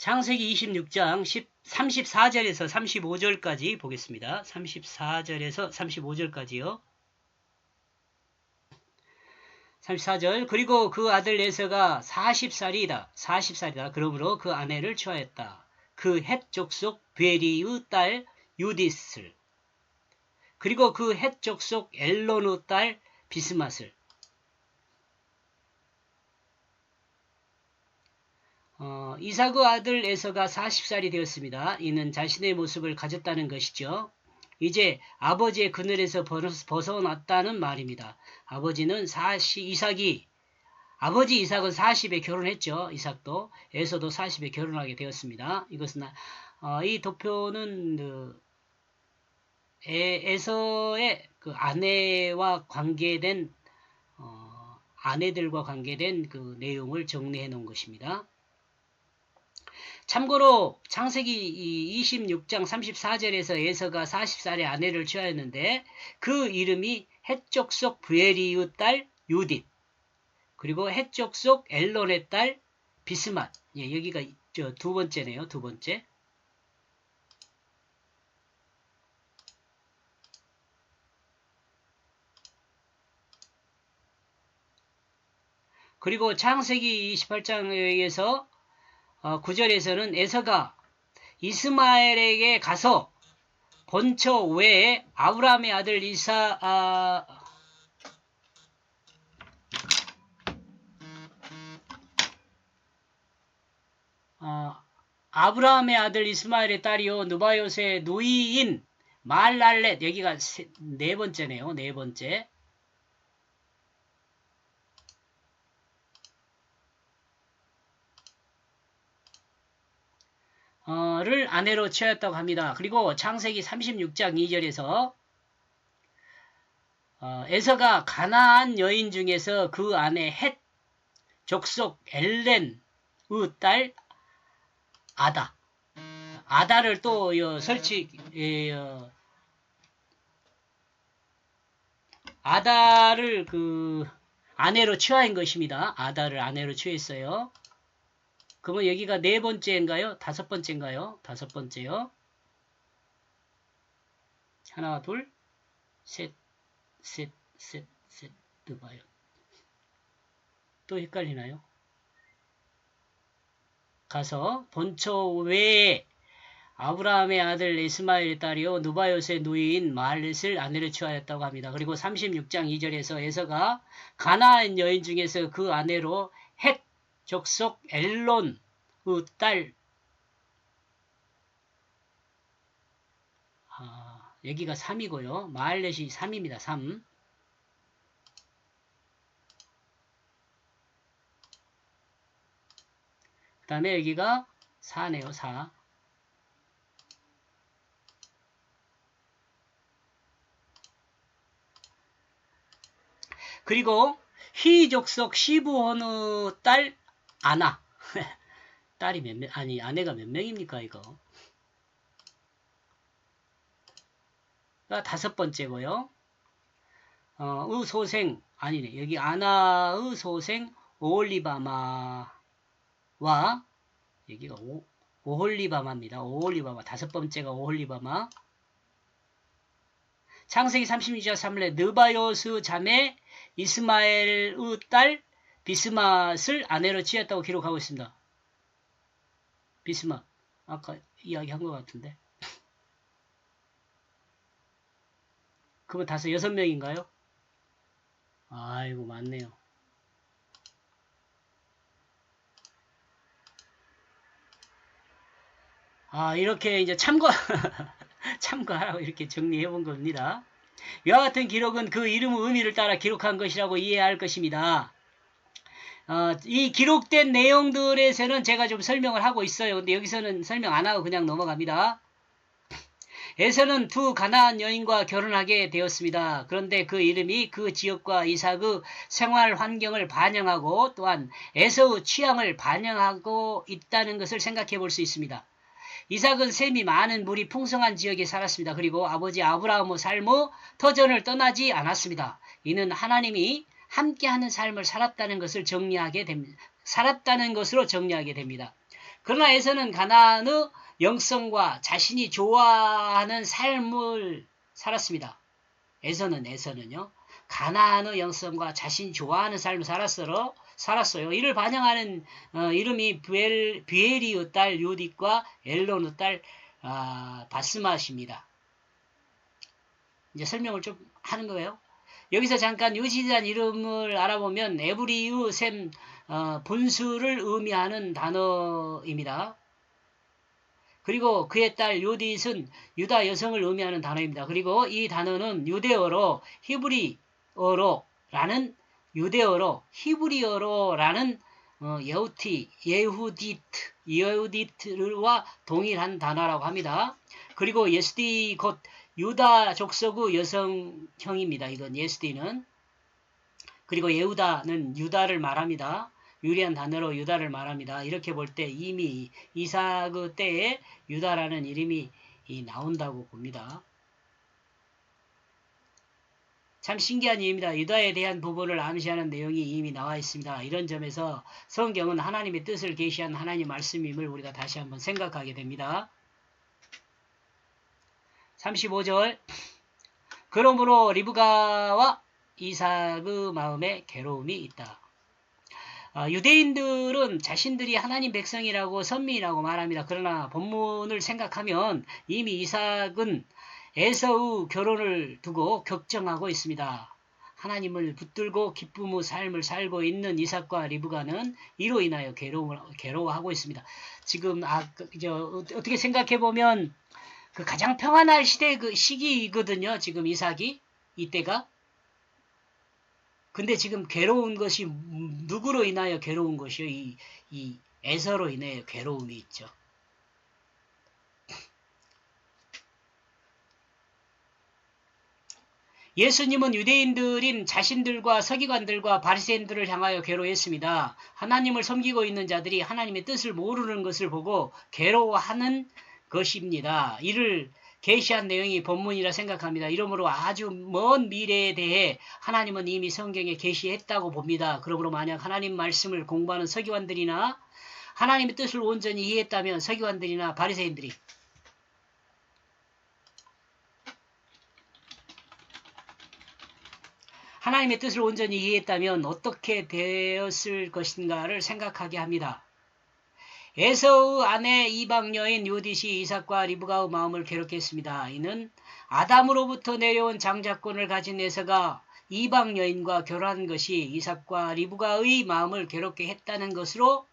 창세기 26장 34절에서 35절까지 보겠습니다. 34절에서 35절까지요. 34절. 그리고 그 아들 에서가 40살이다. 그러므로 그 아내를 취하였다. 그 헷 족속 베리의 딸 유디스를. 그리고 그 헷 족속 엘론의 딸 비스맛을. 이삭의 아들 에서가 40살이 되었습니다. 이는 자신의 모습을 가졌다는 것이죠. 이제 아버지의 그늘에서 벗어났다는 말입니다. 아버지 이삭은 40에 결혼했죠. 이삭도. 에서도 40에 결혼하게 되었습니다. 이것은 이 도표는 에서의 그 아내와 관계된 아내들과 관계된 그 내용을 정리해 놓은 것입니다. 참고로 창세기 26장 34절에서 에서가 40살의 아내를 취하였는데 그 이름이 헷 족속 브에리의 딸 유딧, 그리고 헷 족속 엘론의 딸 비스맛. 예, 여기가 두 번째네요. 두 번째. 그리고 창세기 28장에 의해서 9절에서는 에서가 이스마엘에게 가서 본처 외에 아브라함의 아들 아브라함의 아들 이스마엘의 딸이요 느바요스의 누이인 말랄렛. 여기가 네 번째네요. 네 번째. 를 아내로 취하였다고 합니다. 그리고 창세기 36장 2절에서 에서가 가나안 여인 중에서 그 아내 헷 족속 엘렌의 딸 아다를 또 아다를 그 아내로 취하인 것입니다. 아다를 아내로 취했어요. 그러면 여기가 네 번째인가요? 다섯 번째인가요? 다섯 번째요. 하나, 둘, 셋, 봐요. 또 헷갈리나요? 가서 본처 외에 아브라함의 아들 이스마엘의 딸이요 누바요스의 누이인 말렛을 아내를 취하였다고 합니다. 그리고 36장 2절에서 에서가 가나안 여인 중에서 그 아내로 헷 족속 엘론의 딸 여기가 3이고요. 말렛이 3입니다. 3. 그 다음에 여기가 4네요. 4. 그리고 희족속 시브온의 딸 아나. 딸이 아내가 몇 명입니까 이거? 다섯 번째고요. 의 소생 아니네. 여기 아나의 소생 오홀리바마와 여기가 오홀리바마입니다. 오홀리바마 다섯 번째가 오홀리바마. 창세기 36장 3절에 느바요스 자매 이스마엘의 딸 비스맛을 아내로 취했다고 기록하고 있습니다. 비스맛 아까 이야기한 것 같은데. 그러면 6명인가요? 아이고 많네요. 이렇게 이제 참고하라고 이렇게 정리해 본 겁니다. 이와 같은 기록은 그 이름의 의미를 따라 기록한 것이라고 이해해야 할 것입니다. 이 기록된 내용들에서는 제가 좀 설명을 하고 있어요. 근데 여기서는 설명 안 하고 그냥 넘어갑니다. 에서는 두 가나안 여인과 결혼하게 되었습니다. 그런데 그 이름이 그 지역과 이삭의 생활 환경을 반영하고 또한 에서의 취향을 반영하고 있다는 것을 생각해 볼 수 있습니다. 이삭은 셈이 많은 물이 풍성한 지역에 살았습니다. 그리고 아버지 아브라함의 삶의 터전을 떠나지 않았습니다. 이는 하나님이 함께하는 삶을 살았다는 것으로 정리하게 됩니다. 그러나 에서는 가나안의 영성과 자신이 좋아하는 삶을 살았습니다. 에서는요. 가나안의 영성과 자신이 좋아하는 삶을 살았어요. 이를 반영하는 이름이 비엘이의 딸 요딧과 엘론의 딸 바스맛입니다. 이제 설명을 좀 하는 거예요. 여기서 잠깐 요시단 이름을 알아보면 에브리의 셈 분수를 의미하는 단어입니다. 그리고 그의 딸 요딧은 유다 여성을 의미하는 단어입니다. 그리고 이 단어는 유대어로 히브리어로라는 예후디트와 동일한 단어라고 합니다. 그리고 예스디 곧 유다 족속의 여성형입니다. 이건 예스디는. 그리고 예후다는 유다를 말합니다. 유리한 단어로 유다를 말합니다. 이렇게 볼 때 이미 이삭의 때에 유다라는 이름이 나온다고 봅니다. 참 신기한 일입니다. 유다에 대한 부분을 암시하는 내용이 이미 나와 있습니다. 이런 점에서 성경은 하나님의 뜻을 계시한 하나님 말씀임을 우리가 다시 한번 생각하게 됩니다. 35절 그러므로 리브가와 이삭의 마음에 괴로움이 있다. 유대인들은 자신들이 하나님 백성이라고 선민이라고 말합니다. 그러나 본문을 생각하면 이미 이삭은 에서의 결혼을 두고 걱정하고 있습니다. 하나님을 붙들고 기쁨의 삶을 살고 있는 이삭과 리브가는 이로 인하여 괴로워하고 있습니다. 지금 어떻게 생각해 보면 그 가장 평안할 시기이거든요. 지금 이삭이 이때가. 근데 지금 괴로운 것이 누구로 인하여 괴로운 것이요? 이 에서로 인하여 괴로움이 있죠. 예수님은 유대인들인 자신들과 서기관들과 바리새인들을 향하여 괴로워했습니다. 하나님을 섬기고 있는 자들이 하나님의 뜻을 모르는 것을 보고 괴로워하는 것입니다. 이를 계시한 내용이 본문이라 생각합니다. 이러므로 아주 먼 미래에 대해 하나님은 이미 성경에 계시했다고 봅니다. 그러므로 만약 하나님 말씀을 공부하는 서기관들이나 하나님의 뜻을 온전히 이해했다면 서기관들이나 바리새인들이 하나님의 뜻을 온전히 이해했다면 어떻게 되었을 것인가를 생각하게 합니다. 에서의 아내 이방 여인 요딧이 이삭과 리브가의 마음을 괴롭게 했습니다. 이는 아담으로부터 내려온 장자권을 가진 에서가 이방 여인과 결혼한 것이 이삭과 리브가의 마음을 괴롭게 했다는 것으로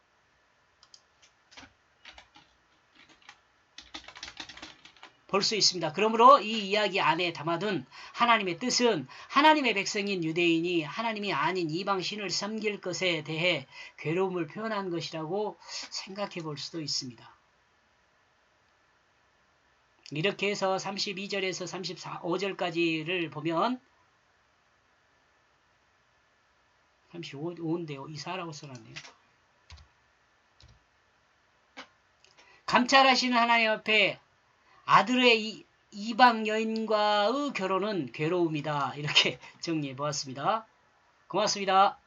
볼 수 있습니다. 그러므로 이 이야기 안에 담아둔 하나님의 뜻은 하나님의 백성인 유대인이 하나님이 아닌 이방신을 섬길 것에 대해 괴로움을 표현한 것이라고 생각해 볼 수도 있습니다. 이렇게 해서 32절에서 35절까지를 보면 35인데요. 이사라고 써놨네요. 감찰하시는 하나님 앞에 아들의 이방 여인과의 결혼은 괴로움이다. 이렇게 정리해 보았습니다. 고맙습니다.